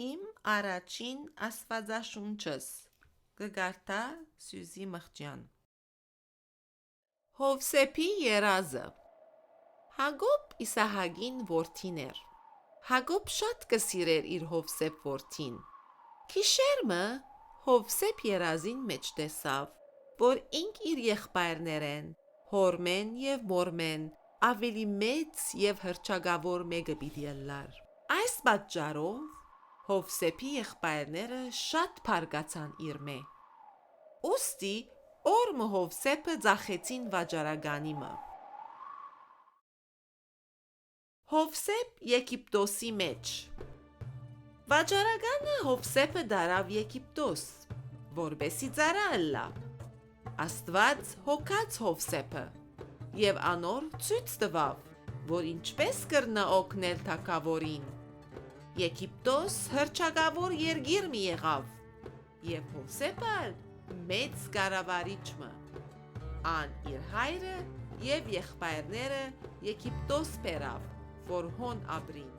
Իմ առաջին աստվածաշունչս Գգարտա Սյուզի Մխջյան Հովսեփի երազը Հակոբ Իսահակին որդին էր Հակոբ շատ կսիրեր իր Հովսեփ որդին Քիշերմը Հովսեփ երազին մեջ տեսավ որ ինք իր եղբայրներեն Հորմեն և Մորմեն ավելի մեծ և հռչակավոր մեկը պիտի ըլլար Այս պատճառով Հովսեփի եղբայրները շատ բարկացան իրմե Ոստի օրը Հովսեփը ծախեցին վաճառականիմը Հովսեփ Եգիպտոսի մեջ Վաճառականը Հովսեփը դարավ Եգիպտոս որպեսի ծառա ըլլա Աստված հոգաց Հովսեփը և անոր ցույց տվավ որ ինչպես կրնա օգնել թագավորին Եգիպտոս հռչակավոր երկիր մի եղավ և Հովսեփը մեծ կառավարիչ մը Ան իր հայրը և եղբայրները Եգիպտոս բերավ որ հոն ապրին